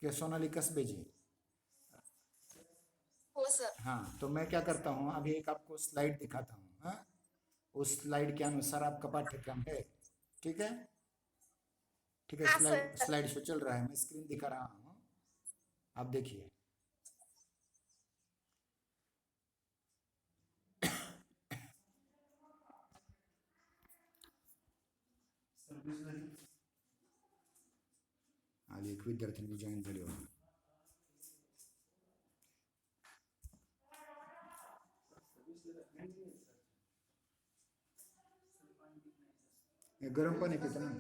क्या सोनाली कस्बे जी? हो सर। हाँ, तो मैं क्या करता हूँ, अभी एक आपको स्लाइड दिखाता हूँ। हाँ, उस स्लाइड के अनुसार आपका पाठ्यक्रम है। ठीक है? ठीक है, हाँ स्लाइड सर। स्लाइड शो चल रहा है, मैं स्क्रीन दिखा रहा हूँ, आप देखिए। आधी एक विद्यार्थ्यांनी जॉईन झाली होती. हे गरम पाणी पितो ना,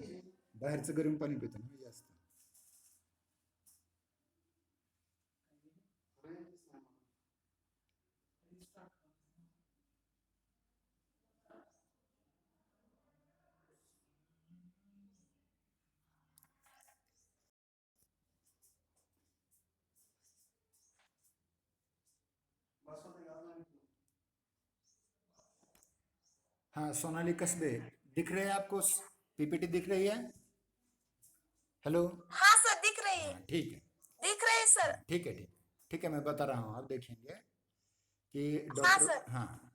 बाहेरचं गरम पाणी पितो ना जास्त. हाँ, सोनाली कस्बे दिख रहे हैं आपको? पीपीटी दिख रही है? हेलो? हाँ सर, दिख रही है। हाँ, ठीक है. दिख रही है सर। हाँ, ठीक है, ठीक है. ठीक है, मैं बता रहा हूँ, आप देखेंगे कि हाँ डॉक्टर, सर। हाँ,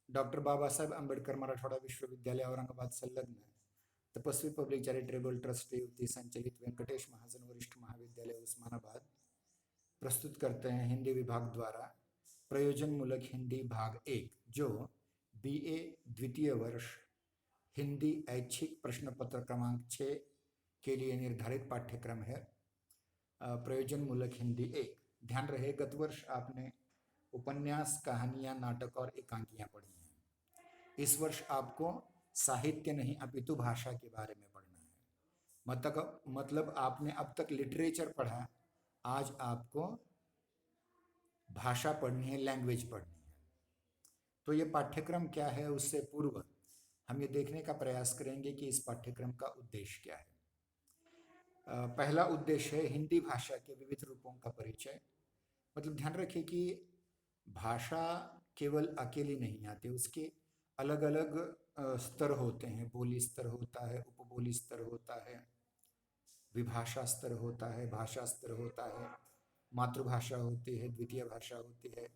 डॉक्टर बाबासाहेब आंबेडकर मराठवाडा विश्वविद्यालय औरंगाबाद संलग्न तपस्वी पब्लिक चॅरिटेबल ट्रस्ट युक्ति संचलित वेंकटेश महाजन वरिष्ठ महाविद्यालय उस्मानाबाद प्रस्तुत करते हैं हिंदी विभाग द्वारा प्रयोजन मूलक हिंदी भाग 1, जो बीए द्वितीय वर्ष हिंदी ऐच्छिक प्रश्न पत्र क्रमांक 6 के लिए निर्धारित पाठ्यक्रम है. प्रयोजन मूलक हिंदी 1. ध्यान रहे, गत वर्ष आपने उपन्यास, कहानियां, नाटक और एकांकियां पढ़ी हैं. इस वर्ष आपको साहित्य नहीं अपितु भाषा के बारे में पढ़ना है. मतलब आपने अब तक लिटरेचर पढ़ा, आज आपको भाषा पढ़नी है, लैंग्वेज पढ़नी है. तो ये पाठ्यक्रम क्या है, उससे पूर्व हम ये देखने का प्रयास करेंगे कि इस पाठ्यक्रम का उद्देश्य क्या है. पहला उद्देश्य है हिंदी भाषा के विविध रूपों का परिचय. मतलब ध्यान रखिए कि भाषा केवल अकेली नहीं आती, उसके अलग अलग स्तर होते हैं. बोली स्तर होता है, उपबोली स्तर होता है, विभाषा स्तर होता है, भाषा स्तर होता है, मातृभाषा होती है, द्वितीय भाषा होती है,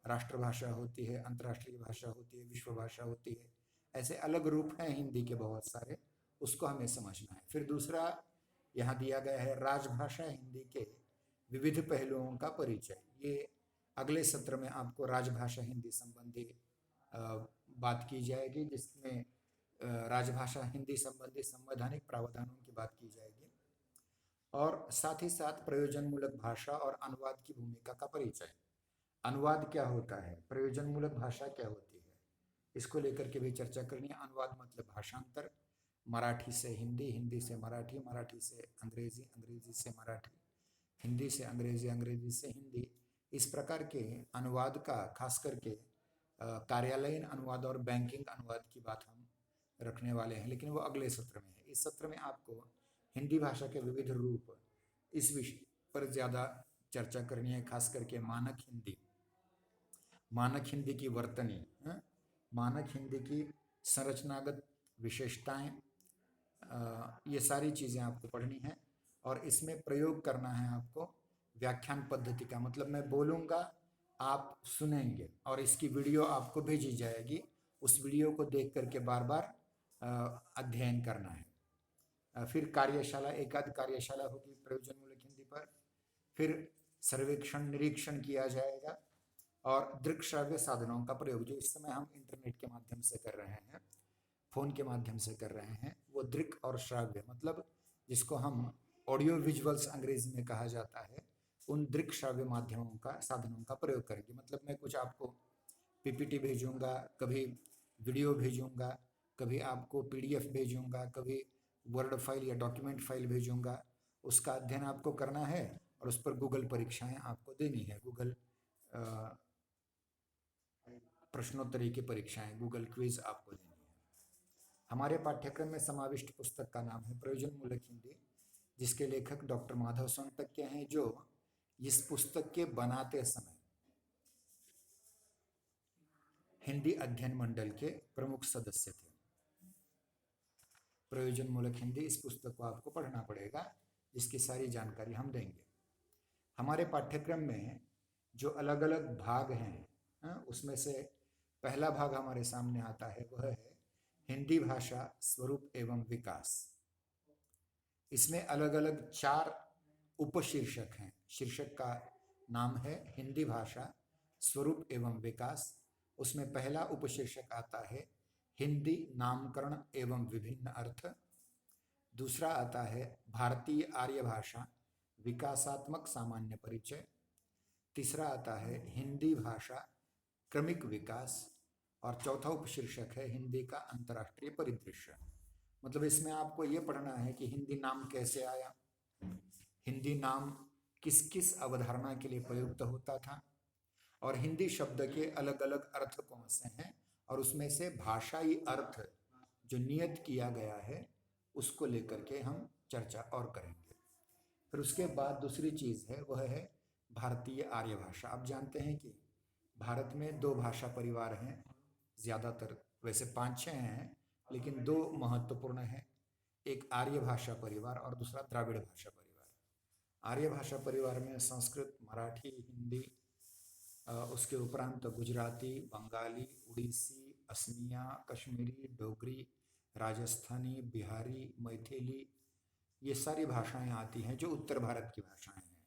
राष्ट्रभाषा होती है, अंतर्राष्ट्रीय भाषा होती है, विश्व भाषा होती है. ऐसे अलग रूप हैं हिंदी के बहुत सारे, उसको हमें समझना है. फिर दूसरा यहाँ दिया गया है राजभाषा हिंदी के विविध पहलुओं का परिचय. ये अगले सत्र में आपको राजभाषा हिंदी संबंधी बात की जाएगी, जिसमें राजभाषा हिंदी संबंधी संवैधानिक प्रावधानों की बात की जाएगी. और साथ ही साथ प्रयोजन मूलक भाषा और अनुवाद की भूमिका का परिचय. अनुवाद क्या होता है, प्रयोजन मूलक भाषा क्या होती है, इसको लेकर के भी चर्चा करनी है. अनुवाद मतलब भाषांतर, मराठी से हिंदी, हिंदी से मराठी, मराठी से अंग्रेजी, अंग्रेजी से मराठी, हिंदी से अंग्रेजी, अंग्रेजी से हिंदी. इस प्रकार के अनुवाद का खास करके कार्यालयीन अनुवाद और बैंकिंग अनुवाद की बात हम रखने वाले हैं, लेकिन वो अगले सत्र में है. इस सत्र में आपको हिंदी भाषा के विविध रूप, इस विषय पर ज़्यादा चर्चा करनी है. खास करके मानक हिंदी, मानक हिंदी की वर्तनी, मानक हिंदी की संरचनागत विशेषताएं, ये सारी चीज़ें आपको पढ़नी है. और इसमें प्रयोग करना है आपको व्याख्यान पद्धति का. मतलब मैं बोलूँगा, आप सुनेंगे, और इसकी वीडियो आपको भेजी जाएगी. उस वीडियो को देख करके बार बार अध्ययन करना है. फिर कार्यशाला, एक आध कार्यशाला होगी प्रयोजन मूलक हिंदी पर. फिर सर्वेक्षण, निरीक्षण किया जाएगा. और दृक श्राव्य साधनों का प्रयोग, जो इस समय हम इंटरनेट के माध्यम से कर रहे हैं, फोन के माध्यम से कर रहे हैं, वो दृक और श्राव्य, मतलब जिसको हम ऑडियो विजुअल्स अंग्रेजी में कहा जाता है, उन दृक श्राव्य माध्यमों का, साधनों का प्रयोग करेंगे. मतलब मैं कुछ आपको पीपीटी भेजूंगा, कभी वीडियो भेजूंगा, कभी आपको पीडीएफ भेजूंगा, कभी वर्ड फाइल या डॉक्यूमेंट फाइल भेजूंगा. उसका अध्ययन आपको करना है और उस पर गूगल परीक्षाएं आपको देनी है. गूगल प्रश्नोत्तरी की परीक्षाएं, गूगल क्विज आपको देनी है. हमारे पाठ्यक्रम में समाविष्ट पुस्तक का नाम है प्रयोजन मूलक हिंदी, जिसके लेखक डॉक्टर माधव सोनटक्के हैं, जो इस पुस्तक के बनाते समय हिंदी अध्ययन मंडल के प्रमुख सदस्य थे. प्रयोजन मूलक हिंदी, इस पुस्तक को आपको पढ़ना पड़ेगा, जिसकी सारी जानकारी हम देंगे. हमारे पाठ्यक्रम में जो अलग अलग भाग हैं, उसमें से पहला भाग हमारे सामने आता है, वह है हिंदी भाषा स्वरूप एवं विकास। इसमें अलग अलग 4 उपशीर्षक हैं। शीर्षक का नाम है हिंदी भाषा स्वरूप एवं विकास। उसमें पहला उपशीर्षक आता है हिंदी नामकरण एवं विभिन्न अर्थ। दूसरा आता है भारतीय आर्य भाषा विकासात्मक सामान्य परिचय। तीसरा आता है हिंदी भाषा क्रमिक विकास। और चौथा उपशीर्षक है हिंदी का अंतर्राष्ट्रीय परिदृश्य। मतलब इसमें आपको ये पढ़ना है कि हिंदी नाम कैसे आया, हिंदी नाम किस किस अवधारणा के लिए प्रयुक्त होता था, और हिंदी शब्द के अलग अलग अर्थ कौन से हैं, और उसमें से भाषाई अर्थ जो नियत किया गया है उसको लेकर के हम चर्चा और करेंगे। फिर उसके बाद दूसरी चीज़ है, वह है भारतीय आर्य भाषा। आप जानते हैं कि भारत में 2 भाषा परिवार हैं, ज़्यादातर वैसे 5-6 हैं, लेकिन 2 महत्वपूर्ण हैं। एक आर्य भाषा परिवार और दूसरा द्राविड़ भाषा परिवार। आर्य भाषा परिवार में संस्कृत, मराठी, हिंदी, उसके उपरांत गुजराती, बंगाली, उड़ीसी, असमिया, कश्मीरी, डोगरी, राजस्थानी, बिहारी, मैथिली, ये सारी भाषाएं आती हैं जो उत्तर भारत की भाषाएं हैं।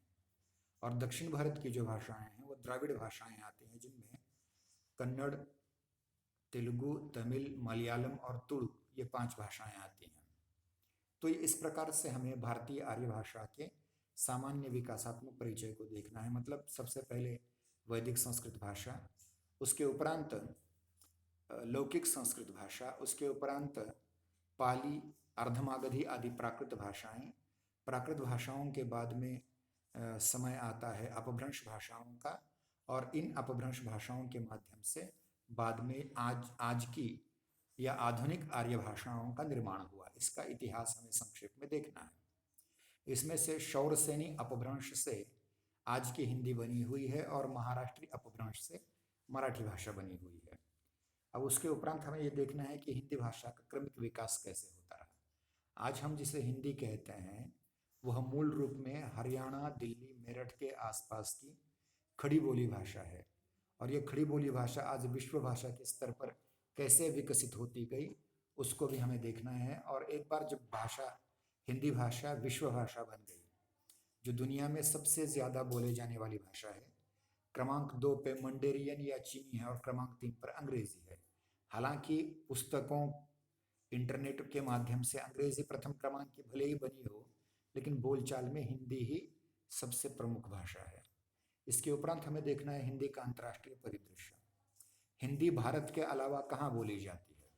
और दक्षिण भारत की जो भाषाएं हैं वो द्राविड़ भाषाएं आती हैं, जिनमें कन्नड़, तेलुगु, तमिल, मलयालम और तुलु, ये 5 भाषाएं आती हैं। तो इस प्रकार से हमें भारतीय आर्य भाषा के सामान्य विकासात्मक परिचय को देखना है। मतलब सबसे पहले वैदिक संस्कृत भाषा, उसके उपरांत लौकिक संस्कृत भाषा, उसके उपरांत पाली, अर्धमागधी आदि प्राकृत भाषाएं। प्राकृत भाषाओं के बाद में समय आता है अपभ्रंश भाषाओं का, और इन अपभ्रंश भाषाओं के माध्यम से बाद में आज की या आधुनिक आर्य भाषाओं का निर्माण हुआ। इसका इतिहास हमें संक्षेप में देखना है। इसमें से शौरसेनी अपभ्रंश से आज की हिंदी बनी हुई है, और महाराष्ट्री अपभ्रंश से मराठी भाषा बनी हुई है। अब उसके उपरांत हमें ये देखना है कि हिंदी भाषा का क्रमिक विकास कैसे होता रहा। आज हम जिसे हिंदी कहते हैं वह मूल रूप में हरियाणा, दिल्ली, मेरठ के आसपास की खड़ी बोली भाषा है, और ये खड़ी बोली भाषा आज विश्व भाषा के स्तर पर कैसे विकसित होती गई उसको भी हमें देखना है। और एक बार जब हिंदी भाषा विश्व भाषा बन गई, जो दुनिया में सबसे ज़्यादा बोले जाने वाली भाषा है, क्रमांक 2 पे मंडेरियन या चीनी है, और क्रमांक 3 पर अंग्रेजी है। हालांकि पुस्तकों, इंटरनेट के माध्यम से अंग्रेजी प्रथम क्रमांक की भले ही बनी हो, लेकिन बोलचाल में हिंदी ही सबसे प्रमुख भाषा है। इसके उपरांत हमें देखना है हिंदी का अंतर्राष्ट्रीय परिदृश्य। हिंदी भारत के अलावा कहाँ बोली जाती है?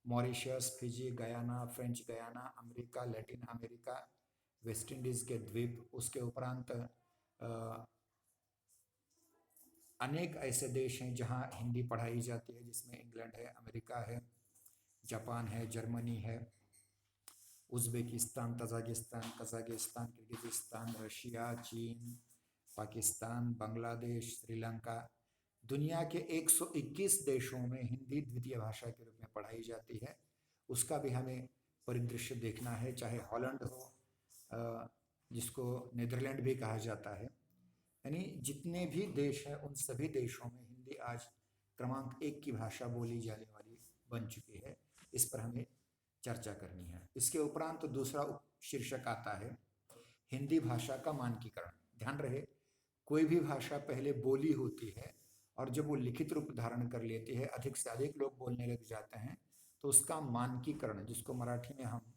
Mauritius, Fiji, Guyana, French Guiana, America, Latin America, West Indies के द्वीप, उसके उपरांत अनेक ऐसे देश हैं जहाँ हिंदी पढ़ाई जाती है, जिसमें इंग्लैंड है, अमेरिका है, जापान है, जर्मनी है, उज़्बेकिस्तान, तजाकिस्तान, कजाकिस्तान, किर्गिज़िस्तान, रशिया, चीन, पाकिस्तान, बांग्लादेश, श्रीलंका। दुनिया के 121 देशों में हिंदी द्वितीय भाषा के रूप में पढ़ाई जाती है। उसका भी हमें परिदृश्य देखना है, चाहे हॉलैंड हो, जिसको नीदरलैंड भी कहा जाता है। यानी जितने भी देश हैं उन सभी देशों में हिंदी आज क्रमांक 1 की भाषा बोली जाने वाली बन चुकी है। इस पर हमें चर्चा करनी है। इसके उपरांत तो दूसरा शीर्षक आता है हिंदी भाषा का मानकीकरण। ध्यान रहे, कोई भी भाषा पहले बोली होती है, और जब वो लिखित रूप धारण कर लेती है, अधिक से अधिक लोग बोलने लग जाते हैं, तो उसका मानकीकरण, जिसको मराठी में हम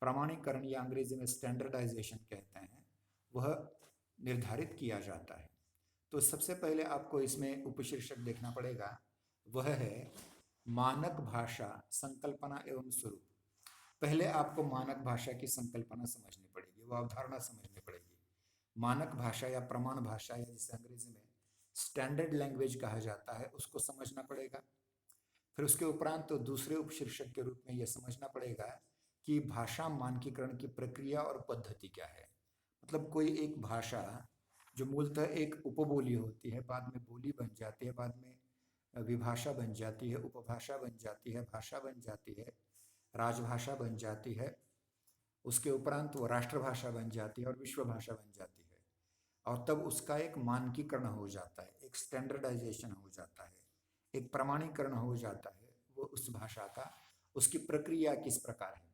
प्रमाणीकरण या अंग्रेजी में स्टैंडर्डाइजेशन कहते हैं, वह निर्धारित किया जाता है। तो सबसे पहले आपको इसमें उपशीर्षक देखना पड़ेगा, वह है मानक भाषा संकल्पना एवं स्वरूप। पहले आपको मानक भाषा की संकल्पना समझनी पड़ेगी, वो अवधारणा समझनी पड़ेगी। मानक भाषा या प्रमाण भाषा, या जिसे अंग्रेजी में स्टैंडर्ड लैंग्वेज कहा जाता है, उसको समझना पड़ेगा। फिर उसके उपरांत तो दूसरे उपशीर्षक के रूप में यह समझना पड़ेगा कि भाषा मानकीकरण की प्रक्रिया और पद्धति क्या है। मतलब कोई एक भाषा जो मूलतः एक उपबोली होती है, बाद में बोली बन जाती है, बाद में विभाषा बन जाती है, उपभाषा बन जाती है, भाषा बन जाती है, राजभाषा बन जाती है, उसके उपरांत वो राष्ट्रभाषा बन जाती है और विश्व भाषा बन जाती है। और तब उसका एक मानकीकरण हो जाता है, एक स्टैंडर्डाइजेशन हो जाता है, एक प्रमाणीकरण हो जाता है वो उस भाषा का, उसकी प्रक्रिया किस प्रकार है,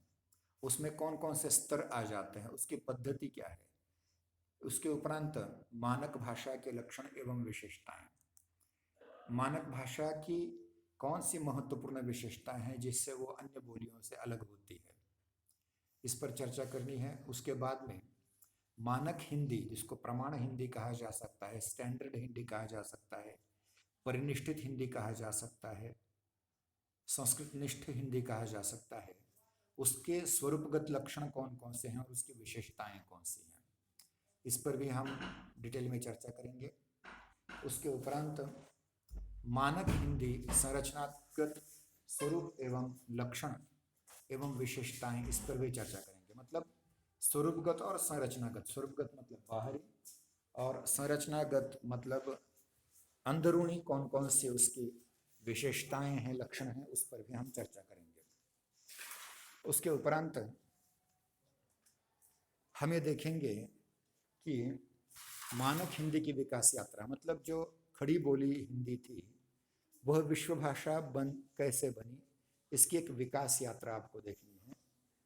उसमें कौन कौन से स्तर आ जाते हैं, उसकी पद्धति क्या है। उसके उपरांत मानक भाषा के लक्षण एवं विशेषताएं, मानक भाषा की कौन सी महत्वपूर्ण विशेषताएं हैं जिससे वो अन्य बोलियों से अलग होती है, इस पर चर्चा करनी है। उसके बाद में मानक हिंदी, जिसको प्रमाण हिंदी कहा जा सकता है, स्टैंडर्ड हिंदी कहा जा सकता है, परिनिष्ठित हिंदी कहा जा सकता है, संस्कृत निष्ठ हिंदी कहा जा सकता है, उसके स्वरूपगत लक्षण कौन कौन से हैं और उसकी विशेषताएं कौन सी हैं, इस पर भी हम डिटेल में चर्चा करेंगे। उसके उपरांत मानक हिंदी संरचनागत स्वरूप एवं लक्षण एवं विशेषताएं, इस पर भी चर्चा करेंगे। मतलब स्वरूपगत और संरचनागत, स्वरूपगत मतलब बाहरी और संरचनागत मतलब अंदरूनी कौन कौन से उसकी विशेषताएं हैं, लक्षण हैं, उस पर भी हम चर्चा करेंगे। उसके उपरांत हमें देखेंगे कि मानक हिंदी की विकास यात्रा, मतलब जो खड़ी बोली हिंदी थी वह विश्व भाषा कैसे बनी, इसकी एक विकास यात्रा आपको देखनी है।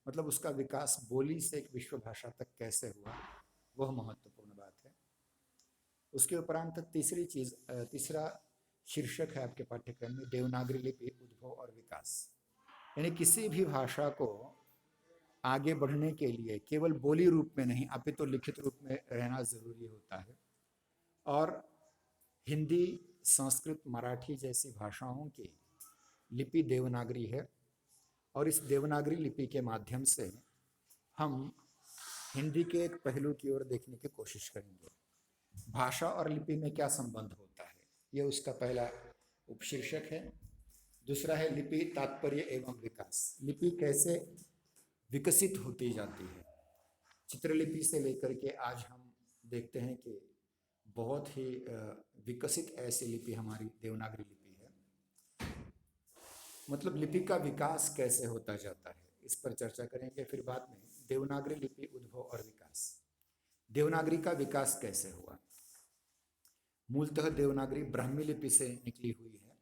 मतलब उसका विकास बोली से एक विश्व भाषा तक कैसे हुआ, वह महत्वपूर्ण बात है। उसके उपरांत तीसरा शीर्षक है आपके पाठ्यक्रम में देवनागरी लिपि उद्भव और विकास। यानी किसी भी भाषा को आगे बढ़ने के लिए केवल बोली रूप में नहीं अपितु लिखित रूप में रहना जरूरी होता है। और हिंदी, संस्कृत, मराठी जैसी भाषाओं की लिपि देवनागरी है और इस देवनागरी लिपि के माध्यम से हम हिंदी के एक पहलू की ओर देखने की कोशिश करेंगे। भाषा और लिपि में क्या संबंध होता है, ये उसका पहला उपशीर्षक है। दूसरा है लिपि तात्पर्य एवं विकास, लिपि कैसे विकसित होती जाती है। चित्रलिपि से लेकर के आज हम देखते हैं कि बहुत ही विकसित ऐसी लिपि हमारी देवनागरी लिपि है। मतलब लिपि का विकास कैसे होता जाता है, इस पर चर्चा करेंगे। फिर बाद में देवनागरी लिपि उद्भव और विकास, देवनागरी का विकास कैसे हुआ। मूलतः देवनागरी ब्राह्मी लिपि से निकली हुई है,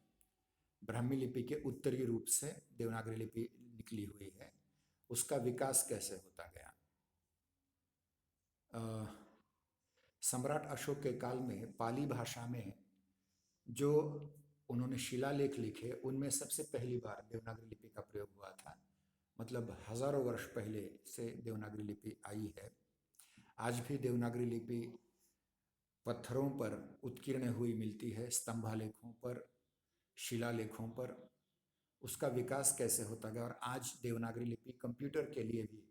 ब्राह्मी लिपि के उत्तरी रूप से देवनागरी लिपि निकली हुई है। उसका विकास कैसे होता गया। सम्राट अशोक के काल में पाली भाषा में जो उन्होंने शिलालेख लिखे उनमें सबसे पहली बार देवनागरी लिपि का प्रयोग हुआ था। मतलब हजारों वर्ष पहले से देवनागरी लिपि आई है। आज भी देवनागरी लिपि पत्थरों पर उत्कीर्ण हुई मिलती है, स्तंभालेखों पर, शिलालेखों पर। उसका विकास कैसे होता गया और आज देवनागरी लिपि कंप्यूटर के लिए भी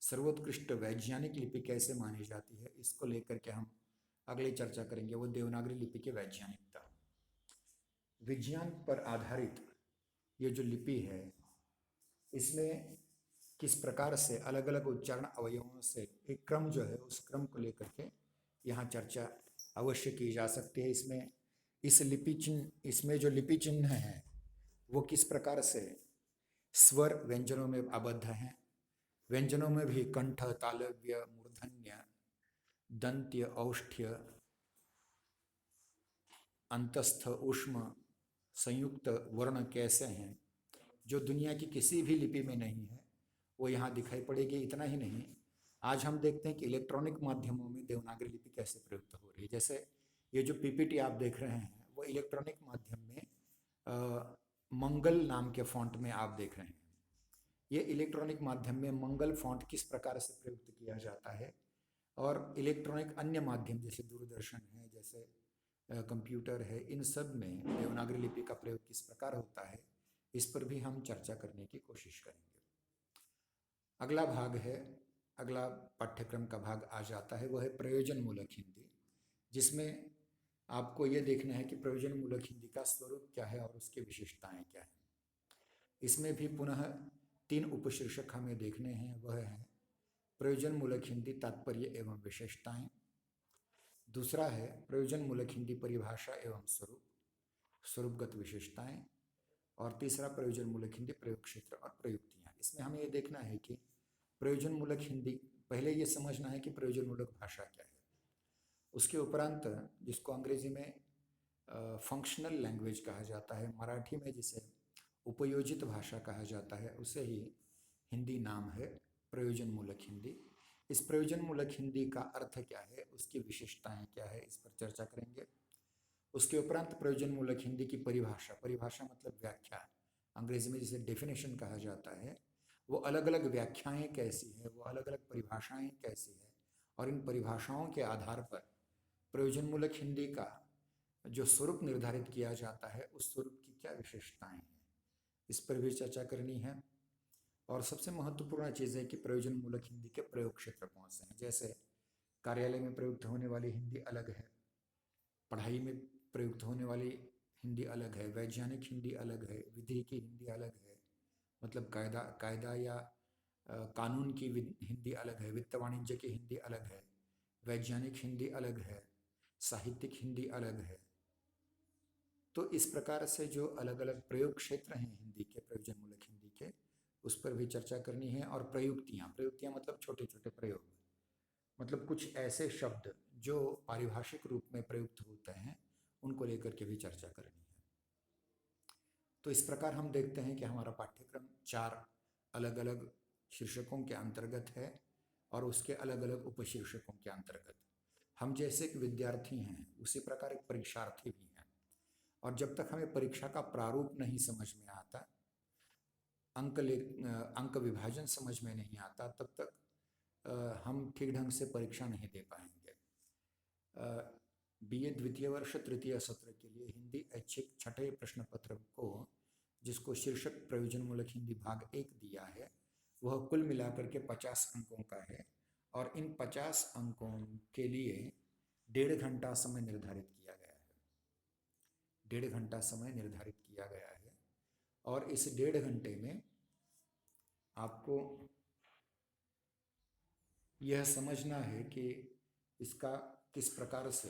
सर्वोत्कृष्ट वैज्ञानिक लिपि कैसे मानी जाती है, इसको लेकर के हम अगली चर्चा करेंगे। वो देवनागरी लिपि की वैज्ञानिकता, विज्ञान पर आधारित ये जो लिपि है इसमें किस प्रकार से अलग अलग उच्चारण अवयवों से एक क्रम जो है उस क्रम को लेकर के यहाँ चर्चा अवश्य की जा सकती है। इसमें इस लिपि चिन्ह, इसमें जो लिपि चिन्ह हैं वो किस प्रकार से स्वर व्यंजनों में आबद्ध हैं, व्यंजनों में भी कंठ, तालव्य, मूर्धन्य, दंत्य, औष्ठ्य, अंतस्थ, ऊष्म, संयुक्त वर्ण कैसे हैं, जो दुनिया की किसी भी लिपि में नहीं है वो यहाँ दिखाई पड़ेगी। इतना ही नहीं, आज हम देखते हैं कि इलेक्ट्रॉनिक माध्यमों में देवनागरी लिपि कैसे प्रयुक्त हो रही है। जैसे ये जो पीपीटी आप देख रहे हैं वो इलेक्ट्रॉनिक माध्यम में मंगल नाम के फॉन्ट में आप देख रहे हैं। ये इलेक्ट्रॉनिक माध्यम में मंगल फॉन्ट किस प्रकार से प्रयुक्त किया जाता है और इलेक्ट्रॉनिक अन्य माध्यम जैसे दूरदर्शन है, जैसे कंप्यूटर है, इन सब में देवनागरी लिपि का प्रयोग किस प्रकार होता है, इस पर भी हम चर्चा करने की कोशिश करेंगे। अगला भाग है, अगला पाठ्यक्रम का भाग आ जाता है, वह है प्रयोजन मूलक हिंदी, जिसमें आपको ये देखना है कि प्रयोजन मूलक हिंदी का स्वरूप क्या है और उसकी विशेषताएं क्या है। इसमें भी पुनः 3 उपशीर्षक हमें देखने हैं। वह है प्रयोजन मूलक हिंदी तात्पर्य एवं विशेषताएं, दूसरा है प्रयोजन मूलक हिंदी परिभाषा एवं स्वरूप, स्वरूपगत विशेषताएं, और तीसरा प्रयोजन मूलक हिंदी प्रयोग क्षेत्र और प्रयुक्तियां। इसमें हमें ये देखना है कि प्रयोजन मूलक हिंदी, पहले ये समझना है कि प्रयोजन मूलक भाषा क्या है, उसके उपरांत जिसको अंग्रेजी में फंक्शनल लैंग्वेज कहा जाता है, मराठी में जिसे उपयोजित भाषा कहा जाता है, उसे ही हिंदी नाम है प्रयोजन मूलक हिंदी। इस प्रयोजन मूलक हिंदी का अर्थ क्या है, उसकी विशेषताएं क्या है, इस पर चर्चा करेंगे। उसके उपरांत प्रयोजन मूलक हिंदी की परिभाषा, परिभाषा मतलब व्याख्या, अंग्रेजी में जिसे डेफिनेशन कहा जाता है, वो अलग अलग व्याख्याएं कैसी है, वो अलग अलग परिभाषाएं कैसी है, और इन परिभाषाओं के आधार पर प्रयोजन मूलक हिंदी का जो स्वरूप निर्धारित किया जाता है, उस स्वरूप की क्या विशेषताएं हैं, इस पर भी चर्चा करनी है। और सबसे महत्वपूर्ण चीज़ है कि प्रयोजन मूलक हिंदी के प्रयोग क्षेत्र कौन से हैं। जैसे कार्यालय में प्रयुक्त होने वाली हिंदी अलग है, पढ़ाई में प्रयुक्त होने वाली हिंदी अलग है, वैज्ञानिक हिंदी अलग है, विधि की हिंदी अलग है, मतलब कायदा या कानून की हिंदी अलग है, वित्त वाणिज्य की हिंदी अलग है, वैज्ञानिक हिंदी अलग है, साहित्यिक हिंदी अलग है। तो इस प्रकार से जो अलग अलग प्रयोग क्षेत्र हैं हिंदी के, प्रयोजन मूलक हिंदी के, उस पर भी चर्चा करनी है। और प्रयुक्तियाँ, प्रयुक्तियाँ मतलब छोटे छोटे प्रयोग, मतलब कुछ ऐसे शब्द जो पारिभाषिक रूप में प्रयुक्त होते हैं, उनको लेकर के भी चर्चा करनी है। तो इस प्रकार हम देखते हैं कि हमारा पाठ्यक्रम 4 अलग अलग शीर्षकों के अंतर्गत है और उसके अलग अलग उपशीर्षकों के अंतर्गत। हम जैसे एक विद्यार्थी हैं, उसी प्रकार एक परीक्षार्थी भी हैं, और जब तक हमें परीक्षा का प्रारूप नहीं समझ में आता, अंक विभाजन समझ में नहीं आता, तब तक हम ठीक ढंग से परीक्षा नहीं दे पाएंगे। बीए द्वितीय वर्ष तृतीय सत्र के लिए हिंदी ऐच्छिक छठे प्रश्न पत्र को, जिसको शीर्षक प्रयोजन मूलक हिंदी भाग 1 दिया है, वह कुल मिलाकर के 50 अंकों का है। और इन 50 अंकों के लिए 1.5 घंटा समय निर्धारित किया गया है। 1.5 घंटा समय निर्धारित किया गया है, और इस 1.5 घंटे में आपको यह समझना है कि इसका किस प्रकार से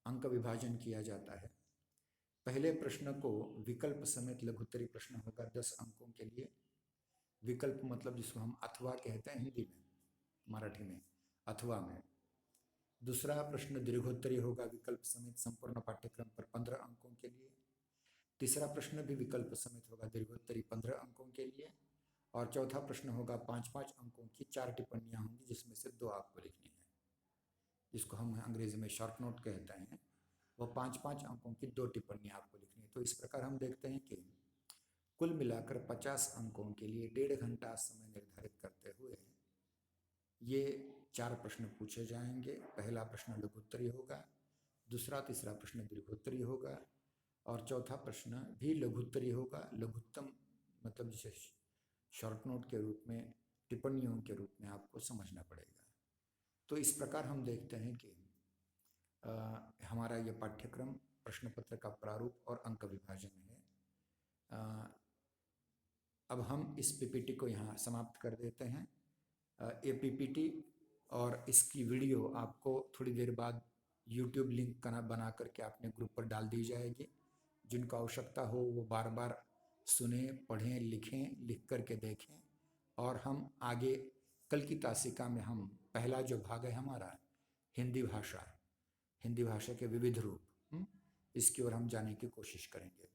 अंक विभाजन किया जाता है। पहले प्रश्न को विकल्प समेत लघुत्तरी प्रश्न होगा 10 अंकों के लिए। विकल्प मतलब जिसको हम अथवा कहते हैं हिंदी में, मराठी में अथवा में। दूसरा प्रश्न दीर्घोत्तरी होगा विकल्प समेत संपूर्ण पाठ्यक्रम पर 15 अंकों के लिए। तीसरा प्रश्न भी विकल्प समेत होगा दीर्घोत्तरी 15 अंकों के लिए। और चौथा प्रश्न होगा 5-5 अंकों की 4 टिप्पणियां होंगी, जिसमें से 2 आपको लिखनी है, जिसको हम अंग्रेजी में शॉर्ट नोट कहते हैं। वो 5-5 अंकों की 2 टिप्पणियां आपको लिखनी है। तो इस प्रकार हम देखते हैं कि कुल मिलाकर 50 अंकों के लिए 1.5 घंटा समय निर्धारित करते हुए ये 4 प्रश्न पूछे जाएंगे। पहला प्रश्न लघुत्तरी होगा, दूसरा तीसरा प्रश्न दीर्घोत्तरी होगा, और चौथा प्रश्न भी लघुत्तरी होगा। लघुत्तम मतलब जिसे शॉर्ट नोट के रूप में, टिप्पणियों के रूप में आपको समझना पड़ेगा। तो इस प्रकार हम देखते हैं कि हमारा ये पाठ्यक्रम प्रश्न पत्र का प्रारूप और अंक विभाजन है। अब हम इस पीपीटी को यहाँ समाप्त कर देते हैं। ये पीपीटी और इसकी वीडियो आपको थोड़ी देर बाद यूट्यूब लिंक बना करके अपने ग्रुप पर डाल दी जाएगी। जिनको आवश्यकता हो वो बार बार सुने, पढ़ें, लिखें, लिख करके देखें। और हम आगे कल की तासिका में हम पहला जो भाग है हमारा हिंदी भाषा के विविध रूप, इसकी ओर हम जाने की कोशिश करेंगे।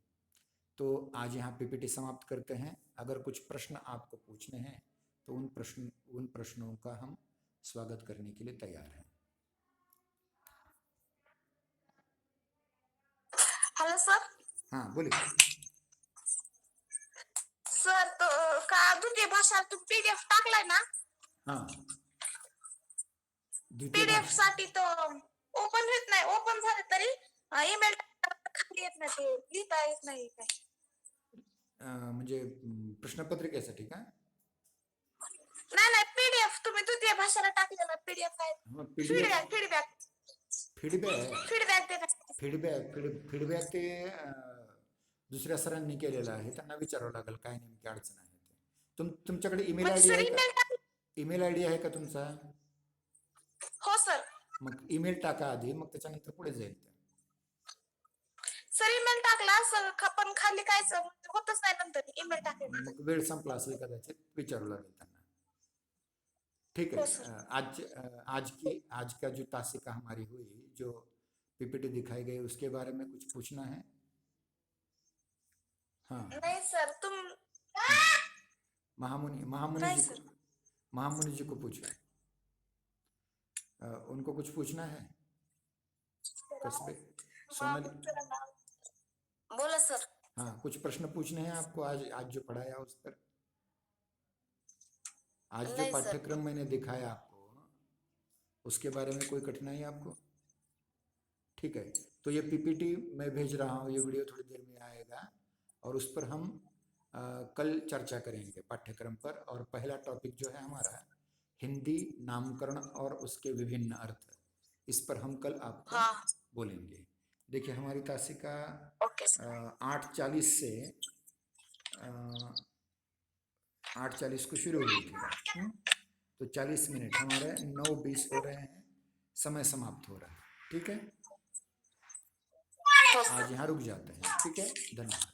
तो आज यहाँ पीपीटी समाप्त करते हैं। अगर कुछ प्रश्न आपको पूछने हैं तो उन प्रश्नों का हम स्वागत करने के लिए तैयार हैं। Hello sir. हाँ बोलिए। सर तो का द्वितीय भाषा तुम्ही पीडीएफ टाकलाय ना? हाँ, द्वितीय पीडीएफ भाषा साठी तो ओपन होत नाही, ओपन झालं तरी ईमेल खाली येत नाही, ते लिहिता येत नाही काय. म्हणजे प्रश्नपत्रिकेसाठी का? नाही नाही, पीडीएफ तुम्ही द्वितीय भाषेला टाकलेला पीडीएफ आहे. PDF feedback feedback feedback feedback देण्यासाठी. फीडबॅक ते दुसऱ्या सरांनी केलेलं आहे, त्यांना विचारावं लागेल काय नेमकी अडचण आहे ते. तुमच्याकडे ईमेल म्हणजे आयडी सर आहे का? ईमेल टाक. ईमेल आयडी आहे का तुमचा? हो सर. मग ईमेल टाका आधी, मग त्याच्यानंतर पुढे जाईल ते. सर ईमेल टाकला सर, पण खाली काय होतच नाही नंतर ईमेल टाकले. मग वेळ संपला असेल कदाचित, विचारू लागेल त्यांना. ठीक है। हो सर। आज का जो तासिका हमारी हुई, जो पीपीटी दिखाई गई, उसके बारे में कुछ पूछना है? हाँ। नहीं सर, तुम महामुनि नहीं जी को, सर। महामुनि जी को पूछो। उनको कुछ पूछना है? कस्बे सोनाली, बोला सर। हाँ, कुछ प्रश्न पूछने हैं आपको आज आज जो पढ़ाया उस पर? आज जो नहीं सर। पाठ्यक्रम मैंने दिखाया आपको, उसके बारे में कोई कठिनाई आपको? ठीक है, तो ये पीपीटी मैं भेज रहा हूँ, ये वीडियो थोड़ी देर में आएगा और उस पर हम कल चर्चा करेंगे पाठ्यक्रम पर। और पहला टॉपिक जो है हमारा हिंदी नामकरण और उसके विभिन्न अर्थ, इस पर हम कल आपको हाँ। बोलेंगे। देखिए हमारी तासिका ओके सर। 8:40 से 8:40 को शुरू हुई थी। तो 40 मिनट हमारे 9:20 हो रहे हैं, समय समाप्त हो रहा है। ठीक है, हो सर। आज यहाँ रुक जाते हैं। ठीक है, धन्यवाद।